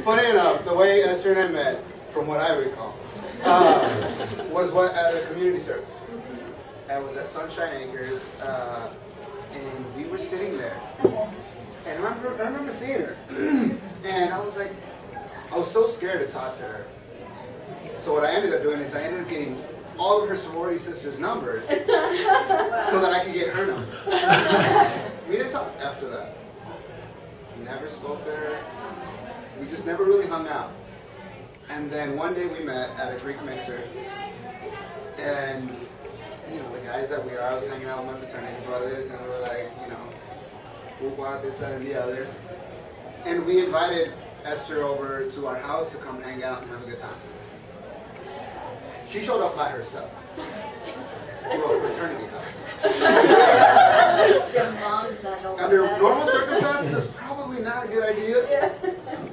Funny enough, the way Esther and I met, from what I recall, was at a community service. I was at Sunshine Acres, and we were sitting there. And I remember seeing her, and I was so scared to talk to her. So what I ended up doing is I ended up getting all of her sorority sisters' numbers so that I could get her number. We didn't talk after that. Never spoke to her. We just never really hung out. And then one day we met at a Greek mixer, and you know, the guys that we are, I was hanging out with my fraternity brothers, and we were like, you know, we'll want this, that, and the other. And we invited Esther over to our house to come hang out and have a good time. She showed up by herself to a fraternity house. Under normal circumstances, that's probably not a good idea.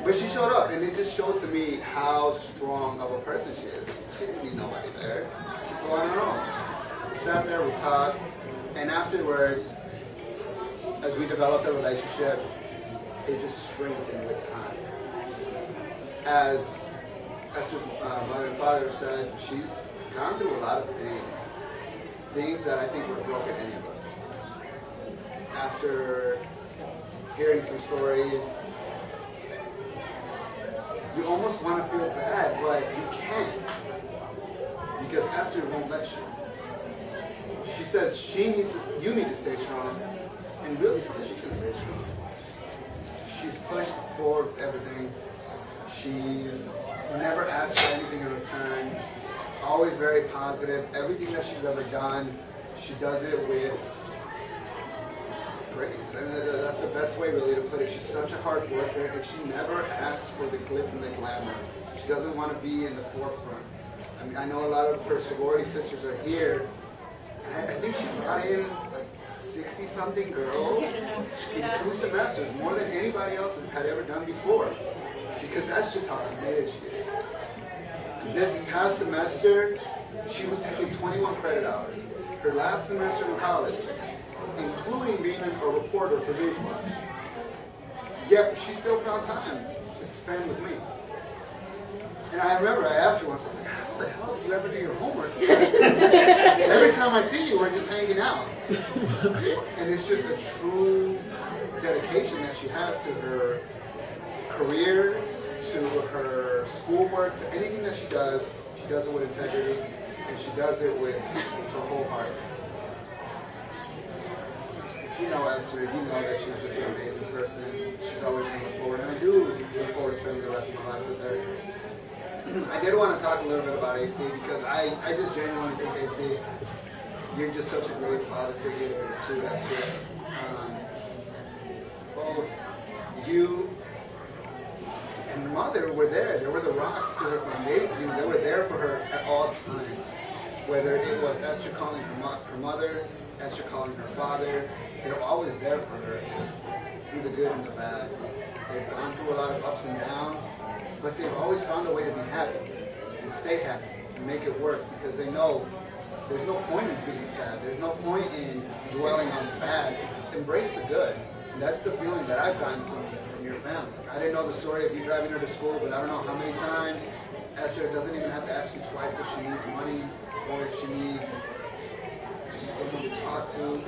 But she showed up, and it just showed to me how strong of a person she is. She didn't need nobody there. She could go on her own. We sat there, we talked, and afterwards, as we developed a relationship, it just strengthened with time. As Esther's mother and father said, she's gone through a lot of things that I think would have broken any of us. After hearing some stories, you almost want to feel bad, but you can't, because Esther won't let you. She says you need to stay strong, and really so that she can stay strong. She's pushed forward with everything. She's never asked for anything in return. Always very positive. Everything that she's ever done, she does it with grace. And that's the best way really to put it. She's such a hard worker, and she never asks for the glitz and the glamour. She doesn't want to be in the forefront. I mean, I know a lot of her sorority sisters are here, and I think she brought in like 60-something girls in 2 semesters, more than anybody else had ever done before. Because that's just how committed she is. This past semester, she was taking 21 credit hours. Her last semester in college, including being a reporter for Newswatch. Yet she still found time to spend with me. And I remember I asked her once, I was like, how the hell did you ever do your homework? Every time I see you, we're just hanging out. And it's just a true dedication that she has to her career, to her schoolwork, to anything that she does it with integrity, and she does it with her whole heart. If you know Esther, you know that she's just an amazing person. She's always going to look forward, and I do look forward to spending the rest of my life with her. I did want to talk a little bit about AC, because I just genuinely think, AC, you're just such a great father figure to Esther. Both you and the mother were there. They were the rocks to her foundation. You know, they were there for her at all times. Whether it was Esther calling her mother, Esther calling her father, they were always there for her through the good and the bad. They've gone through a lot of ups and downs, but they've always found a way to be happy and stay happy and make it work, because they know there's no point in being sad. There's no point in dwelling on the bad. Embrace the good. And that's the feeling that I've gotten from your family. I didn't know the story of you driving her to school, but I don't know how many times Esther doesn't even have to ask you twice if she needs money or if she needs just someone to talk to.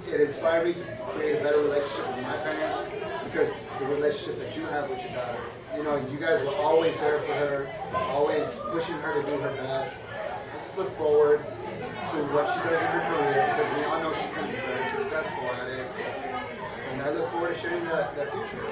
It inspired me to create a better relationship with my parents, because the relationship that you have with your daughter, you know, you guys were always there for her, always pushing her to do her best. I just look forward to what she does in her career, because we all know she's going to be very successful at it. And I look forward to sharing that future.